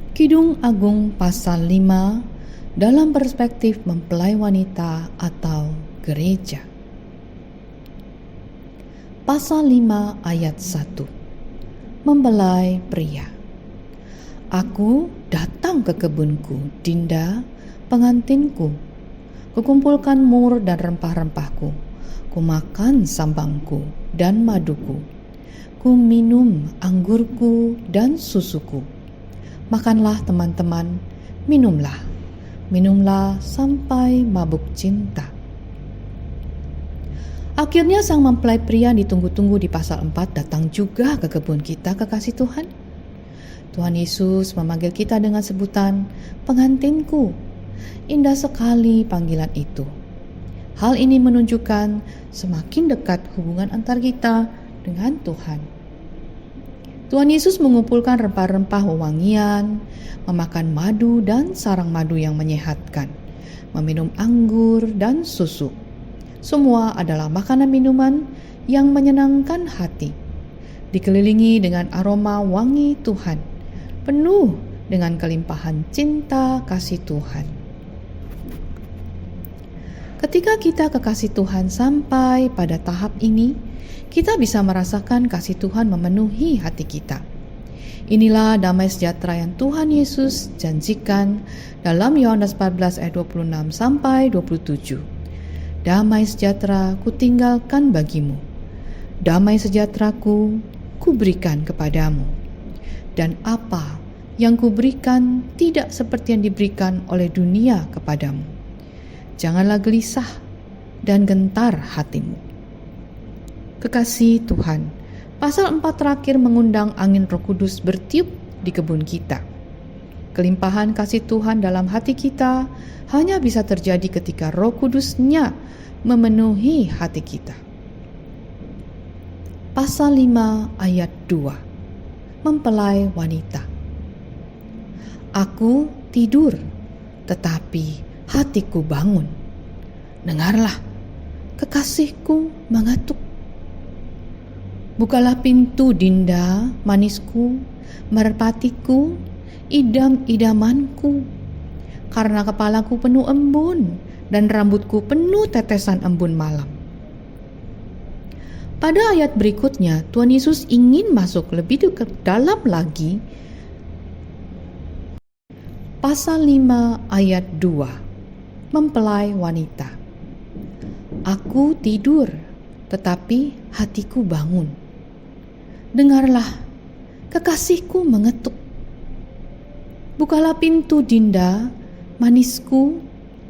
Kidung Agung pasal 5 dalam perspektif mempelai wanita atau gereja. Pasal 5 ayat 1. Mempelai pria. Aku datang ke kebunku, Dinda, pengantinku. Kukumpulkan mur dan rempah-rempahku. Kumakan sambangku dan maduku. Ku minum anggurku dan susuku. Makanlah teman-teman, minumlah. Minumlah sampai mabuk cinta. Akhirnya sang mempelai pria ditunggu-tunggu di pasal 4 datang juga ke kebun kita, kekasih Tuhan. Tuhan Yesus memanggil kita dengan sebutan pengantinku. Indah sekali panggilan itu. Hal ini menunjukkan semakin dekat hubungan antar kita dengan Tuhan. Tuhan Yesus mengumpulkan rempah-rempah wewangian, memakan madu dan sarang madu yang menyehatkan, meminum anggur dan susu. Semua adalah makanan minuman yang menyenangkan hati, dikelilingi dengan aroma wangi Tuhan, penuh dengan kelimpahan cinta kasih Tuhan. Ketika kita kekasih Tuhan sampai pada tahap ini, kita bisa merasakan kasih Tuhan memenuhi hati kita. Inilah damai sejahtera yang Tuhan Yesus janjikan dalam Yohanes 14 ayat 26 sampai 27. Damai sejahtera kutinggalkan bagimu. Damai sejahteraku kuberikan kepadamu. Dan apa yang kuberikan tidak seperti yang diberikan oleh dunia kepadamu. Janganlah gelisah dan gentar hatimu. Kekasih Tuhan, pasal 4 terakhir mengundang angin Roh Kudus bertiup di kebun kita. Kelimpahan kasih Tuhan dalam hati kita hanya bisa terjadi ketika Roh Kudus-Nya memenuhi hati kita. Pasal 5 ayat 2. Mempelai wanita. Aku tidur, tetapi hatiku bangun. Dengarlah, kekasihku mengetuk. Bukalah pintu, Dinda, manisku, merpatiku, idam-idamanku. Karena kepalaku penuh embun dan rambutku penuh tetesan embun malam. Pada ayat berikutnya, Tuhan Yesus ingin masuk lebih dekat dalam lagi. Pasal 5 ayat 2. Mempelai wanita. Aku tidur, tetapi hatiku bangun. Dengarlah, kekasihku mengetuk. Bukalah pintu, Dinda, manisku,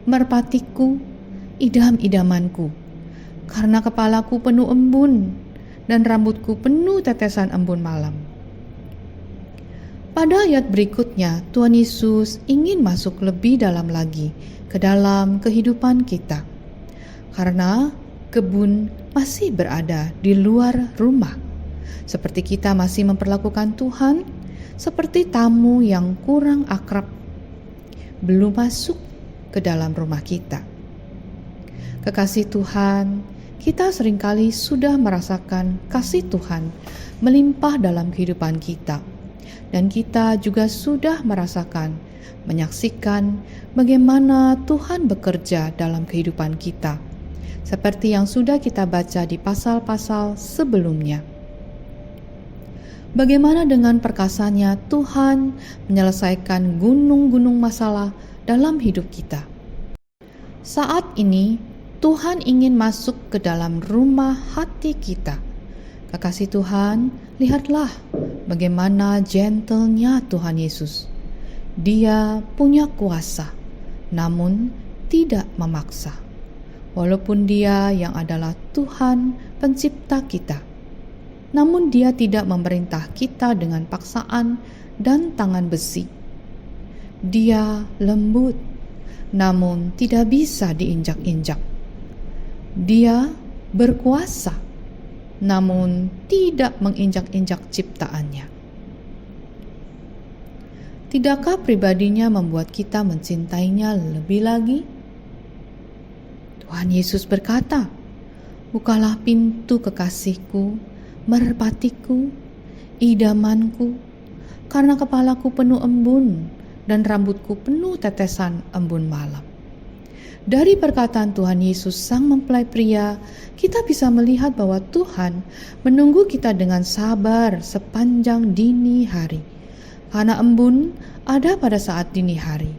merpatiku, idam-idamanku. Karena kepalaku penuh embun dan rambutku penuh tetesan embun malam. Pada ayat berikutnya, Tuhan Yesus ingin masuk lebih dalam lagi ke dalam kehidupan kita. Karena kebun masih berada di luar rumah. Seperti kita masih memperlakukan Tuhan seperti tamu yang kurang akrab, belum masuk ke dalam rumah kita. Kekasih Tuhan, kita seringkali sudah merasakan kasih Tuhan melimpah dalam kehidupan kita. Dan kita juga sudah merasakan, menyaksikan bagaimana Tuhan bekerja dalam kehidupan kita. Seperti yang sudah kita baca di pasal-pasal sebelumnya. Bagaimana dengan perkasanya Tuhan menyelesaikan gunung-gunung masalah dalam hidup kita. Saat ini Tuhan ingin masuk ke dalam rumah hati kita. Kekasih Tuhan, lihatlah bagaimana gentle-nya Tuhan Yesus. Dia punya kuasa, namun tidak memaksa. Walaupun Dia yang adalah Tuhan pencipta kita, namun Dia tidak memerintah kita dengan paksaan dan tangan besi. Dia lembut, namun tidak bisa diinjak-injak. Dia berkuasa, namun tidak menginjak-injak ciptaannya. Tidakkah pribadinya membuat kita mencintainya lebih lagi? Tuhan Yesus berkata, "Bukalah pintu, kekasihku, merpatiku, idamanku, karena kepalaku penuh embun dan rambutku penuh tetesan embun malam. Dari perkataan Tuhan Yesus Sang Mempelai Pria, kita bisa melihat bahwa Tuhan menunggu kita dengan sabar sepanjang dini hari. Karena embun ada pada saat dini hari,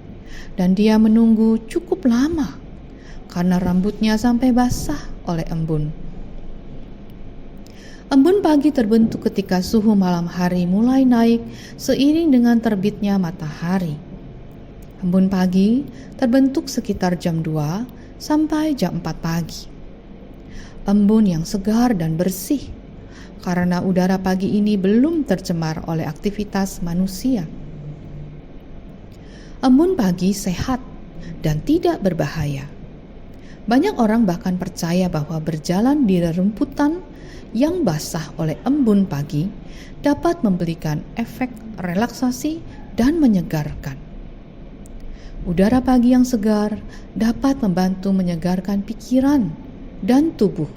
dan Dia menunggu cukup lama karena rambutnya sampai basah oleh embun. Embun pagi terbentuk ketika suhu malam hari mulai naik seiring dengan terbitnya matahari. Embun pagi terbentuk sekitar jam 2 sampai jam 4 pagi. Embun yang segar dan bersih karena udara pagi ini belum tercemar oleh aktivitas manusia. Embun pagi sehat dan tidak berbahaya. Banyak orang bahkan percaya bahwa berjalan di rerumputan yang basah oleh embun pagi dapat memberikan efek relaksasi dan menyegarkan. Udara pagi yang segar dapat membantu menyegarkan pikiran dan tubuh.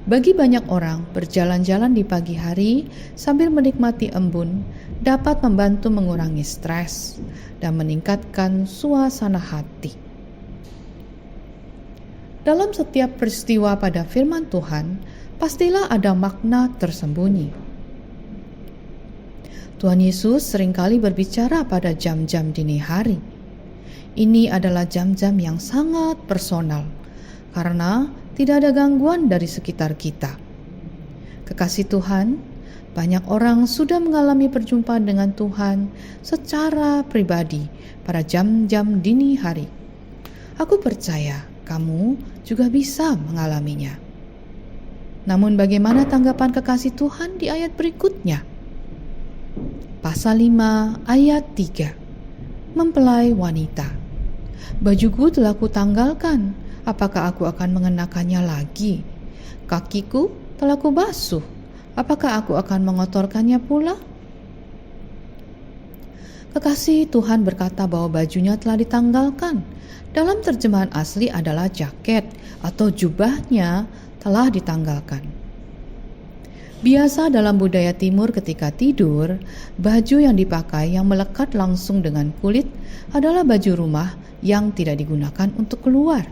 Bagi banyak orang, berjalan-jalan di pagi hari sambil menikmati embun dapat membantu mengurangi stres dan meningkatkan suasana hati. Dalam setiap peristiwa pada firman Tuhan, pastilah ada makna tersembunyi. Tuhan Yesus seringkali berbicara pada jam-jam dini hari. Ini adalah jam-jam yang sangat personal, karena tidak ada gangguan dari sekitar kita. Kekasih Tuhan, banyak orang sudah mengalami perjumpaan dengan Tuhan secara pribadi pada jam-jam dini hari. Aku percaya kamu juga bisa mengalaminya. Namun bagaimana tanggapan kekasih Tuhan di ayat berikutnya? Pasal 5 ayat 3. Mempelai wanita. Bajuku telah kutanggalkan, apakah aku akan mengenakannya lagi? Kakiku telah kubasuh, apakah aku akan mengotorkannya pula? Kekasih Tuhan berkata bahwa bajunya telah ditanggalkan. Dalam terjemahan asli adalah jaket atau jubahnya telah ditanggalkan. Biasa dalam budaya timur ketika tidur, baju yang dipakai yang melekat langsung dengan kulit adalah baju rumah yang tidak digunakan untuk keluar.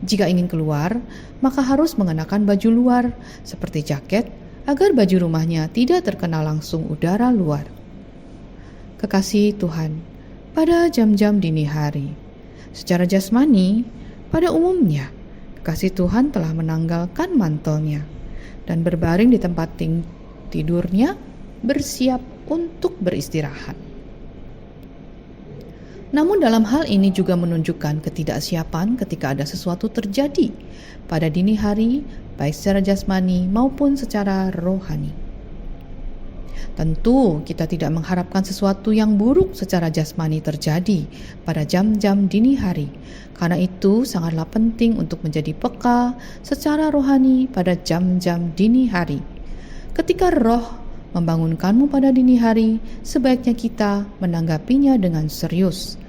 Jika ingin keluar, maka harus mengenakan baju luar seperti jaket agar baju rumahnya tidak terkena langsung udara luar. Kekasih Tuhan, pada jam-jam dini hari, secara jasmani, pada umumnya, kekasih Tuhan telah menanggalkan mantelnya dan berbaring di tempat tidurnya bersiap untuk beristirahat. Namun dalam hal ini juga menunjukkan ketidaksiapan ketika ada sesuatu terjadi pada dini hari, baik secara jasmani maupun secara rohani. Tentu kita tidak mengharapkan sesuatu yang buruk secara jasmani terjadi pada jam-jam dini hari. Karena itu sangatlah penting untuk menjadi peka secara rohani pada jam-jam dini hari. Ketika roh membangunkanmu pada dini hari, sebaiknya kita menanggapinya dengan serius.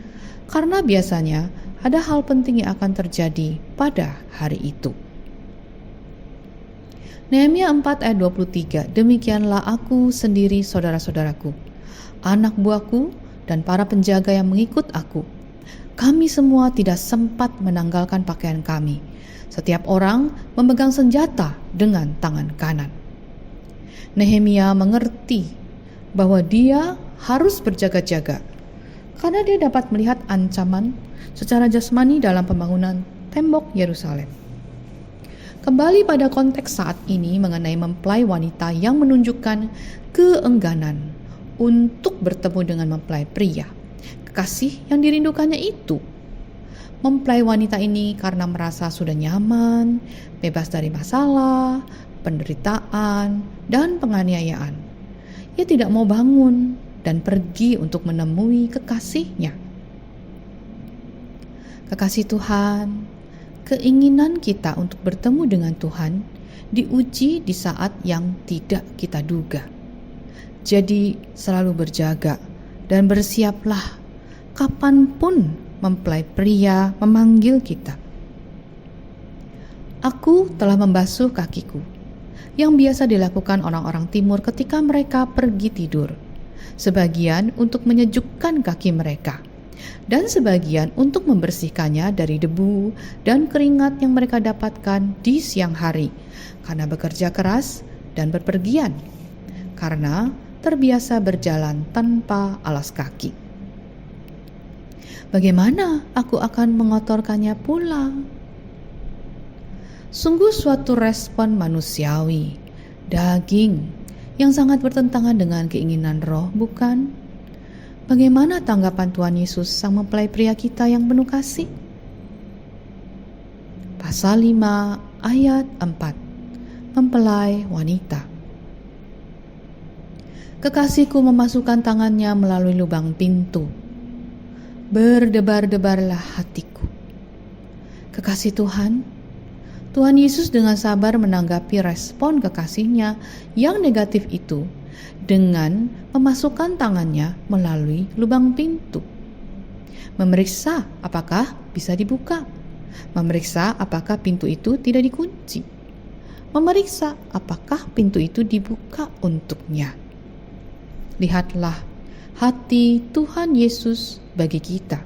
Karena biasanya ada hal penting yang akan terjadi pada hari itu. Nehemia 4 ayat 23, demikianlah aku sendiri saudara-saudaraku, anak buahku dan para penjaga yang mengikut aku. Kami semua tidak sempat menanggalkan pakaian kami. Setiap orang memegang senjata dengan tangan kanan. Nehemia mengerti bahwa dia harus berjaga-jaga karena dia dapat melihat ancaman secara jasmani dalam pembangunan tembok Yerusalem. Kembali pada konteks saat ini mengenai mempelai wanita yang menunjukkan keengganan untuk bertemu dengan mempelai pria, kekasih yang dirindukannya itu. Mempelai wanita ini karena merasa sudah nyaman, bebas dari masalah, penderitaan, dan penganiayaan. Ia tidak mau bangun dan pergi untuk menemui kekasihnya. Kekasih Tuhan, keinginan kita untuk bertemu dengan Tuhan diuji di saat yang tidak kita duga. Jadi selalu berjaga dan bersiaplah kapanpun mempelai pria memanggil kita. Aku telah membasuh kakiku, yang biasa dilakukan orang-orang timur ketika mereka pergi tidur. sebagian untuk menyejukkan kaki mereka, dan sebagian untuk membersihkannya dari debu dan keringat yang mereka dapatkan di siang hari karena bekerja keras dan berpergian, karena terbiasa berjalan tanpa alas kaki. Bagaimana aku akan mengotorkannya pula? Sungguh suatu respon manusiawi, daging, yang sangat bertentangan dengan keinginan roh, bukan? Bagaimana tanggapan Tuhan Yesus, sang mempelai pria kita yang penuh kasih? Pasal 5 ayat 4, mempelai wanita. Kekasihku memasukkan tangannya melalui lubang pintu. Berdebar-debarlah hatiku. Kekasih Tuhan Yesus dengan sabar menanggapi respon kekasihnya yang negatif itu dengan memasukkan tangannya melalui lubang pintu. Memeriksa apakah bisa dibuka. Memeriksa apakah pintu itu tidak dikunci. Memeriksa apakah pintu itu dibuka untuknya. Lihatlah hati Tuhan Yesus bagi kita.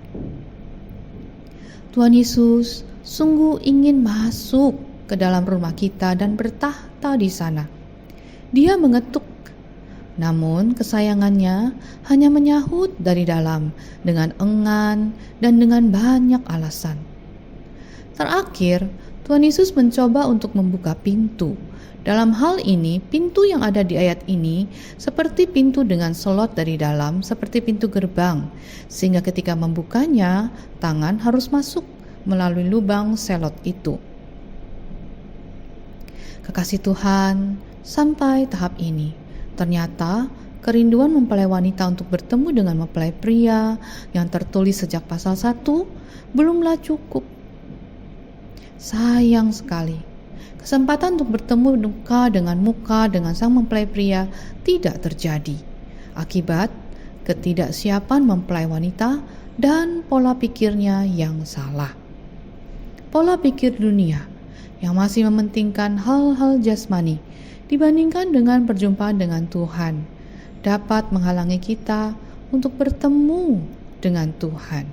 Tuhan Yesus sungguh ingin masuk ke dalam rumah kita dan bertahta di sana. Dia mengetuk, namun kesayangannya hanya menyahut dari dalam dengan enggan dan dengan banyak alasan. Terakhir, Tuhan Yesus mencoba untuk membuka pintu. Dalam hal ini, pintu yang ada di ayat ini seperti pintu dengan slot dari dalam, seperti pintu gerbang, sehingga ketika membukanya, tangan harus masuk melalui lubang selot itu. Kekasih Tuhan, sampai tahap ini, ternyata kerinduan mempelai wanita untuk bertemu dengan mempelai pria yang tertulis sejak pasal 1 belumlah cukup. Sayang sekali, kesempatan untuk bertemu muka dengan sang mempelai pria tidak terjadi akibat ketidaksiapan mempelai wanita dan pola pikirnya yang salah. Pola pikir dunia yang masih mementingkan hal-hal jasmani dibandingkan dengan perjumpaan dengan Tuhan dapat menghalangi kita untuk bertemu dengan Tuhan.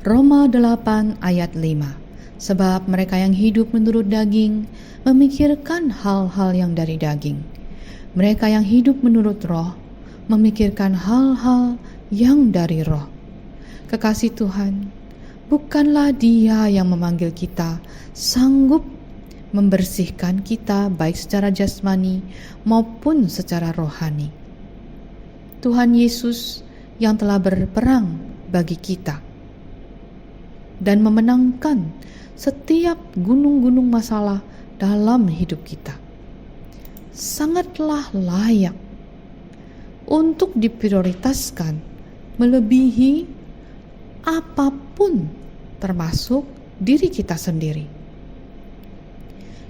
Roma 8 ayat 5. Sebab mereka yang hidup menurut daging memikirkan hal-hal yang dari daging. Mereka yang hidup menurut roh memikirkan hal-hal yang dari roh. Kekasih Tuhan, bukanlah Dia yang memanggil kita sanggup membersihkan kita baik secara jasmani maupun secara rohani. Tuhan Yesus yang telah berperang bagi kita dan memenangkan setiap gunung-gunung masalah dalam hidup kita. Sangatlah layak untuk diprioritaskan melebihi apapun, termasuk diri kita sendiri.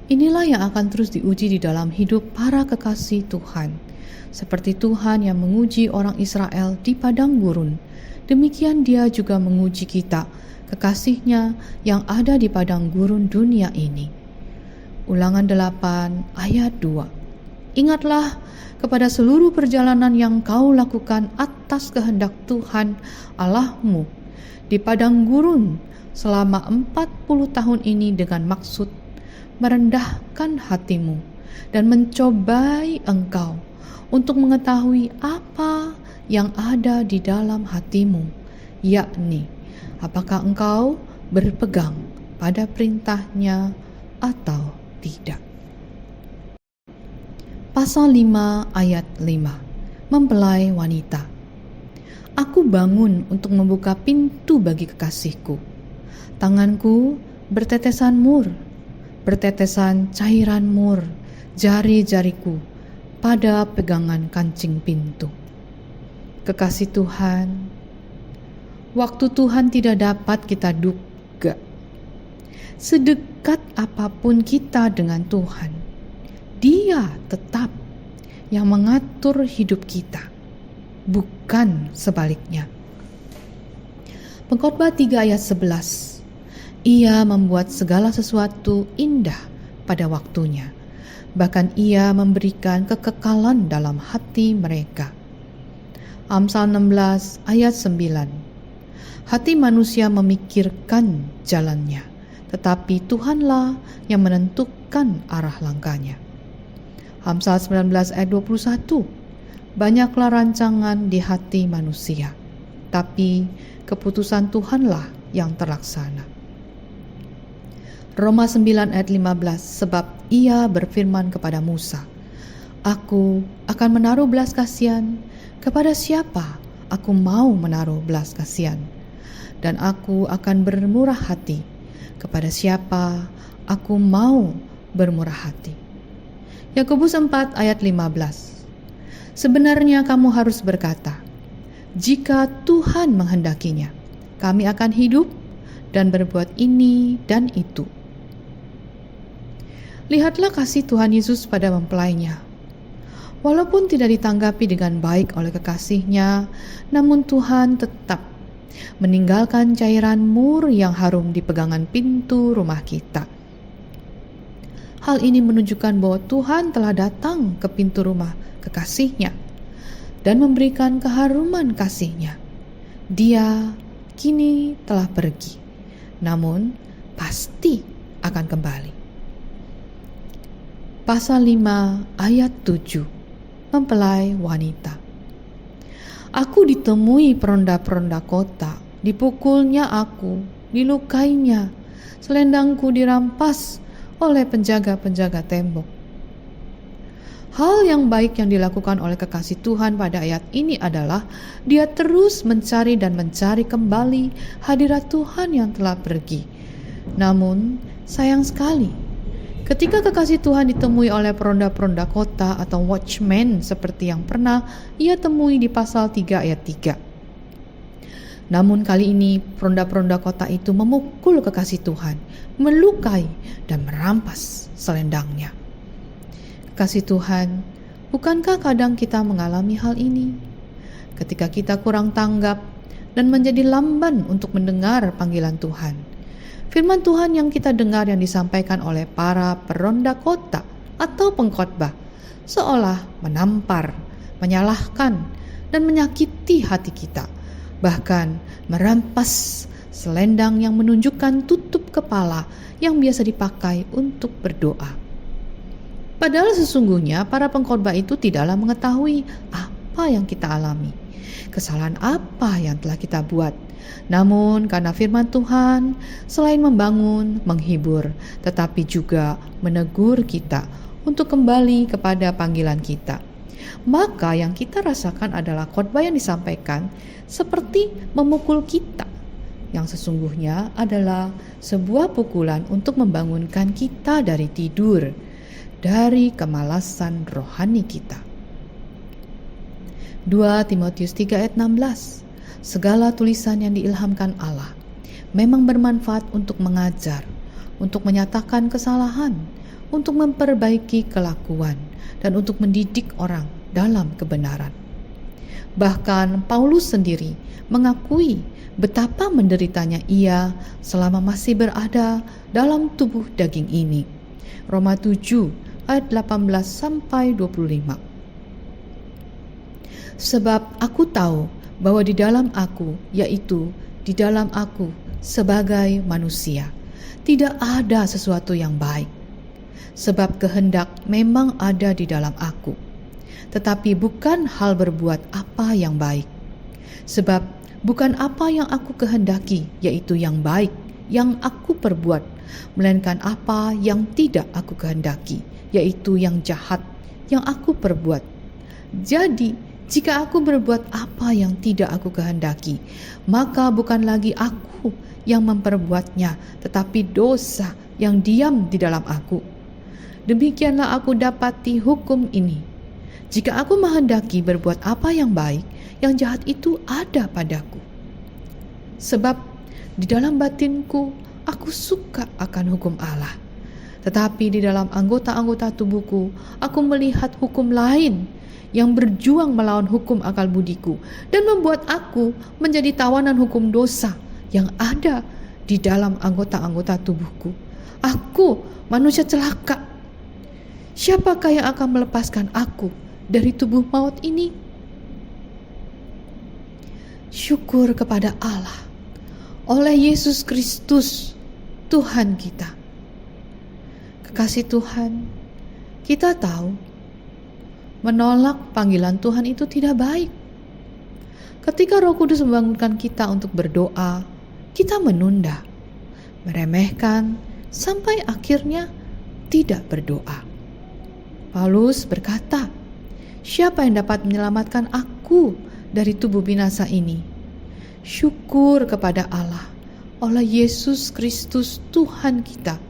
Inilah yang akan terus diuji di dalam hidup para kekasih Tuhan. Seperti Tuhan yang menguji orang Israel di padang gurun, demikian Dia juga menguji kita, kekasihnya yang ada di padang gurun dunia ini. Ulangan 8 ayat 2. Ingatlah kepada seluruh perjalanan yang kau lakukan atas kehendak Tuhan Allahmu di padang gurun selama 40 tahun ini dengan maksud merendahkan hatimu dan mencobai engkau untuk mengetahui apa yang ada di dalam hatimu, yakni apakah engkau berpegang pada perintahnya atau tidak. Pasal 5 ayat 5. Mempelai wanita. Aku bangun untuk membuka pintu bagi kekasihku. Tanganku bertetesan mur, bertetesan cairan mur, jari-jariku pada pegangan kancing pintu. Kekasih Tuhan, waktu Tuhan tidak dapat kita duga. Sedekat apapun kita dengan Tuhan, Dia tetap yang mengatur hidup kita, bukan sebaliknya. Pengkhotbah 3 ayat 11. Ia membuat segala sesuatu indah pada waktunya. Bahkan Ia memberikan kekekalan dalam hati mereka. Amsal 16 ayat 9. Hati manusia memikirkan jalannya, tetapi Tuhanlah yang menentukan arah langkahnya. Amsal 19 ayat 21. Banyaklah rancangan di hati manusia, tapi keputusan Tuhanlah yang terlaksana. Roma 9 ayat 15. Sebab Ia berfirman kepada Musa, Aku akan menaruh belas kasihan kepada siapa aku mau menaruh belas kasihan, dan aku akan bermurah hati kepada siapa aku mau bermurah hati. Yakobus 4 ayat 15. Sebenarnya kamu harus berkata, jika Tuhan menghendakinya, kami akan hidup dan berbuat ini dan itu. Lihatlah kasih Tuhan Yesus pada mempelainya. Walaupun tidak ditanggapi dengan baik oleh kekasihnya, namun Tuhan tetap meninggalkan cairan mur yang harum di pegangan pintu rumah kita. Hal ini menunjukkan bahwa Tuhan telah datang ke pintu rumah kekasihnya dan memberikan keharuman kasihnya. Dia kini telah pergi, namun pasti akan kembali. Pasal 5 ayat 7. Mempelai wanita. Aku ditemui peronda-peronda kota, dipukulnya aku, dilukainya, selendangku dirampas oleh penjaga-penjaga tembok. Hal yang baik yang dilakukan oleh kekasih Tuhan pada ayat ini adalah dia terus mencari dan mencari kembali hadirat Tuhan yang telah pergi. Namun sayang sekali, ketika kekasih Tuhan ditemui oleh peronda-peronda kota atau watchman seperti yang pernah ia temui di pasal 3 ayat 3. Namun kali ini peronda-peronda kota itu memukul kekasih Tuhan, melukai dan merampas selendangnya. Kekasih Tuhan, bukankah kadang kita mengalami hal ini? Ketika kita kurang tanggap dan menjadi lamban untuk mendengar panggilan Tuhan. Firman Tuhan yang kita dengar yang disampaikan oleh para peronda kota atau pengkhotbah seolah menampar, menyalahkan, dan menyakiti hati kita. Bahkan merampas selendang yang menunjukkan tutup kepala yang biasa dipakai untuk berdoa. Padahal sesungguhnya para pengkhotbah itu tidaklah mengetahui apa yang kita alami, kesalahan apa yang telah kita buat. Namun karena firman Tuhan selain membangun, menghibur, tetapi juga menegur kita untuk kembali kepada panggilan kita. Maka yang kita rasakan adalah khotbah yang disampaikan seperti memukul kita, yang sesungguhnya adalah sebuah pukulan untuk membangunkan kita dari tidur, dari kemalasan rohani kita. 2 Timotius 3 ayat 16. Segala tulisan yang diilhamkan Allah memang bermanfaat untuk mengajar, untuk menyatakan kesalahan, untuk memperbaiki kelakuan, dan untuk mendidik orang dalam kebenaran. Bahkan Paulus sendiri mengakui betapa menderitanya ia selama masih berada dalam tubuh daging ini. Roma 7 ayat 18 sampai 25. Sebab aku tahu bahwa di dalam aku, yaitu di dalam aku sebagai manusia, tidak ada sesuatu yang baik. Sebab kehendak memang ada di dalam aku, tetapi bukan hal berbuat apa yang baik. Sebab bukan apa yang aku kehendaki, yaitu yang baik, yang aku perbuat, melainkan apa yang tidak aku kehendaki, yaitu yang jahat, yang aku perbuat. Jadi, jika aku berbuat apa yang tidak aku kehendaki, maka bukan lagi aku yang memperbuatnya, tetapi dosa yang diam di dalam aku. Demikianlah aku dapati hukum ini. Jika aku menghendaki berbuat apa yang baik, yang jahat itu ada padaku. Sebab di dalam batinku aku suka akan hukum Allah, tetapi di dalam anggota-anggota tubuhku aku melihat hukum lain yang berjuang melawan hukum akal budiku dan membuat aku menjadi tawanan hukum dosa yang ada di dalam anggota-anggota tubuhku. Aku manusia celaka. Siapakah yang akan melepaskan aku dari tubuh maut ini? Syukur kepada Allah oleh Yesus Kristus, Tuhan kita. Kekasih Tuhan, kita tahu menolak panggilan Tuhan itu tidak baik. Ketika Roh Kudus membangunkan kita untuk berdoa, kita menunda, meremehkan, sampai akhirnya tidak berdoa. Paulus berkata, "Siapa yang dapat menyelamatkan aku dari tubuh binasa ini?" Syukur kepada Allah oleh Yesus Kristus, Tuhan kita.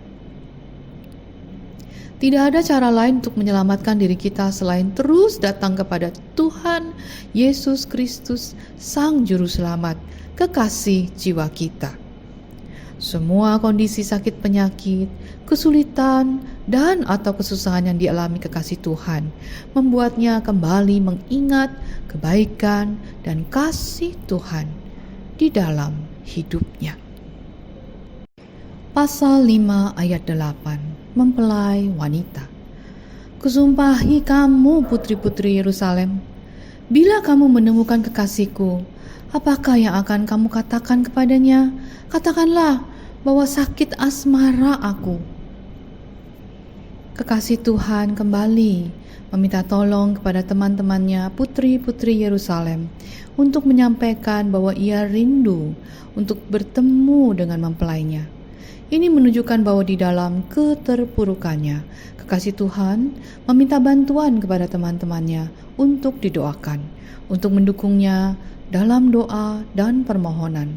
Tidak ada cara lain untuk menyelamatkan diri kita selain terus datang kepada Tuhan Yesus Kristus, Sang Juru Selamat, kekasih jiwa kita. Semua kondisi sakit penyakit, kesulitan, dan atau kesusahan yang dialami kekasih Tuhan membuatnya kembali mengingat kebaikan dan kasih Tuhan di dalam hidupnya. Pasal 5 ayat 8, mempelai wanita. Kusumpahi kamu putri-putri Yerusalem, bila kamu menemukan kekasihku, apakah yang akan kamu katakan kepadanya? Katakanlah bahwa sakit asmara aku. Kekasih Tuhan kembali meminta tolong kepada teman-temannya putri-putri Yerusalem untuk menyampaikan bahwa ia rindu untuk bertemu dengan mempelainya. Ini menunjukkan bahwa di dalam keterpurukannya, kekasih Tuhan meminta bantuan kepada teman-temannya untuk didoakan, untuk mendukungnya dalam doa dan permohonan.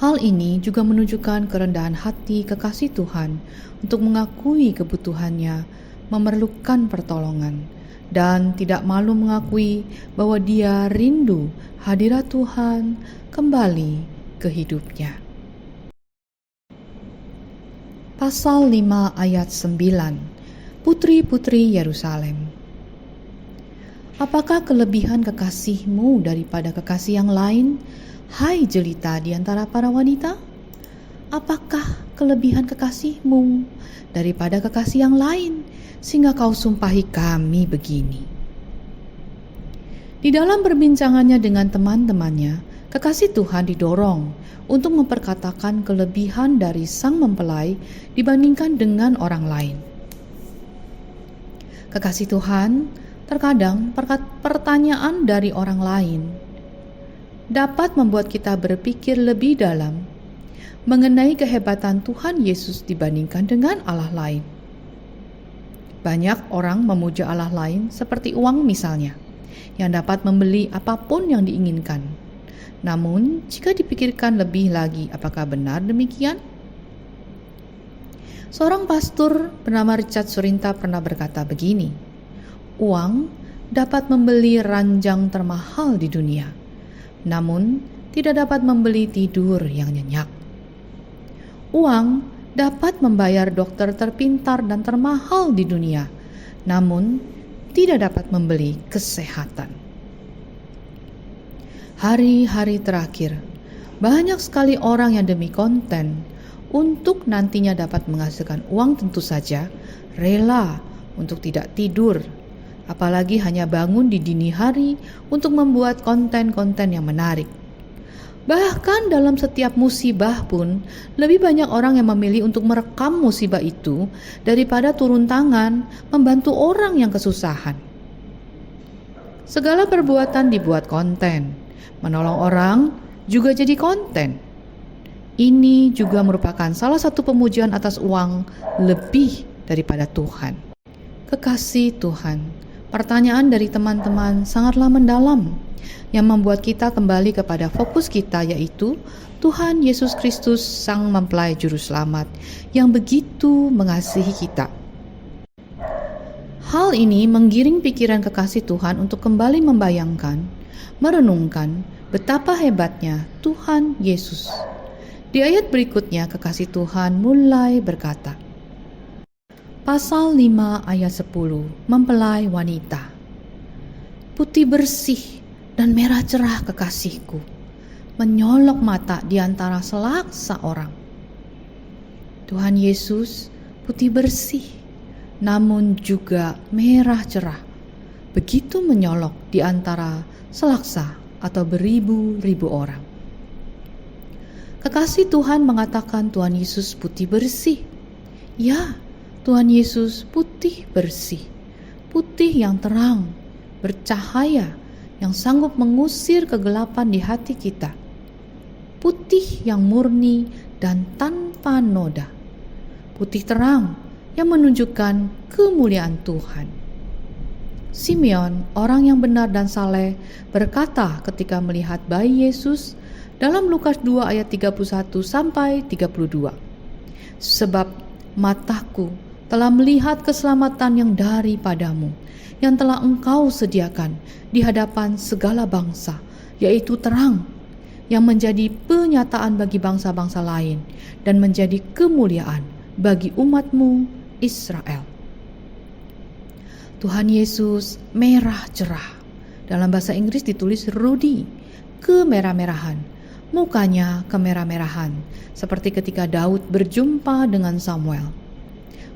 Hal ini juga menunjukkan kerendahan hati kekasih Tuhan untuk mengakui kebutuhannya, memerlukan pertolongan, dan tidak malu mengakui bahwa dia rindu hadirat Tuhan kembali ke hidupnya. Pasal 5 ayat 9, putri-putri Yerusalem. Apakah kelebihan kekasihmu daripada kekasih yang lain, hai jelita di antara para wanita? Apakah kelebihan kekasihmu daripada kekasih yang lain, sehingga kau sumpahi kami begini? Di dalam perbincangannya dengan teman-temannya, kekasih Tuhan didorong untuk memperkatakan kelebihan dari sang mempelai dibandingkan dengan orang lain. Kekasih Tuhan, terkadang pertanyaan dari orang lain dapat membuat kita berpikir lebih dalam mengenai kehebatan Tuhan Yesus dibandingkan dengan Allah lain. Banyak orang memuja Allah lain seperti uang misalnya, yang dapat membeli apapun yang diinginkan. Namun, jika dipikirkan lebih lagi, apakah benar demikian? Seorang pastor bernama Richard Surinta pernah berkata begini, "Uang dapat membeli ranjang termahal di dunia, namun tidak dapat membeli tidur yang nyenyak. Uang dapat membayar dokter terpintar dan termahal di dunia, namun tidak dapat membeli kesehatan." Hari-hari terakhir, banyak sekali orang yang demi konten untuk nantinya dapat menghasilkan uang tentu saja rela untuk tidak tidur, apalagi hanya bangun di dini hari untuk membuat konten-konten yang menarik. Bahkan dalam setiap musibah pun, lebih banyak orang yang memilih untuk merekam musibah itu daripada turun tangan membantu orang yang kesusahan. Segala perbuatan dibuat konten. Menolong orang juga jadi konten. Ini juga merupakan salah satu pemujian atas uang lebih daripada Tuhan. Kekasih Tuhan, pertanyaan dari teman-teman sangatlah mendalam yang membuat kita kembali kepada fokus kita, yaitu Tuhan Yesus Kristus, Sang Mempelai Juru Selamat yang begitu mengasihi kita. Hal ini menggiring pikiran kekasih Tuhan untuk kembali membayangkan, merenungkan betapa hebatnya Tuhan Yesus. Di ayat berikutnya kekasih Tuhan mulai berkata, Pasal 5 ayat 10, mempelai wanita. Putih bersih dan merah cerah kekasihku, menyolok mata di antara selaksa orang. Tuhan Yesus putih bersih namun juga merah cerah, begitu menyolok di antara selaksa atau beribu-ribu orang. Kekasih Tuhan mengatakan Tuhan Yesus putih bersih. Ya, Tuhan Yesus putih bersih, putih yang terang, bercahaya, yang sanggup mengusir kegelapan di hati kita. Putih yang murni dan tanpa noda. Putih terang yang menunjukkan kemuliaan Tuhan. Simeon, orang yang benar dan saleh, berkata ketika melihat bayi Yesus dalam Lukas 2 ayat 31 sampai 32. Sebab mataku telah melihat keselamatan yang daripadamu, yang telah engkau sediakan di hadapan segala bangsa, yaitu terang, yang menjadi penyataan bagi bangsa-bangsa lain dan menjadi kemuliaan bagi umatmu Israel. Tuhan Yesus merah cerah. Dalam bahasa Inggris ditulis rudi, kemerah-merahan. Mukanya kemerah-merahan, seperti ketika Daud berjumpa dengan Samuel.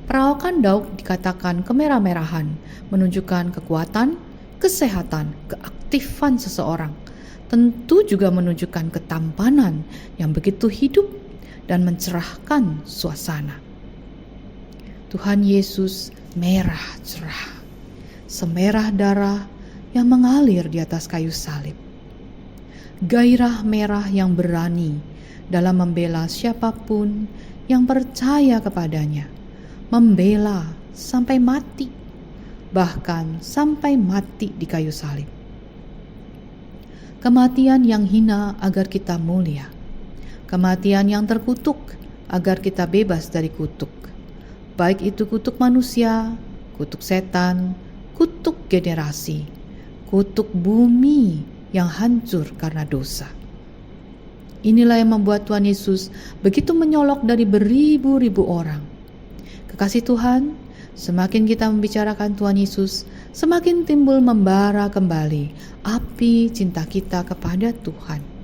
Perawakan Daud dikatakan kemerah-merahan, menunjukkan kekuatan, kesehatan, keaktifan seseorang. Tentu juga menunjukkan ketampanan yang begitu hidup dan mencerahkan suasana. Tuhan Yesus merah cerah, semerah darah yang mengalir di atas kayu salib. Gairah merah yang berani dalam membela siapapun yang percaya kepadanya, membela sampai mati, bahkan sampai mati di kayu salib. Kematian yang hina agar kita mulia, kematian yang terkutuk agar kita bebas dari kutuk, baik itu kutuk manusia, kutuk setan, kutuk generasi, kutuk bumi yang hancur karena dosa. Inilah yang membuat Tuhan Yesus begitu menyolok dari beribu-ribu orang. Kekasih Tuhan, semakin kita membicarakan Tuhan Yesus, semakin timbul membara kembali api cinta kita kepada Tuhan.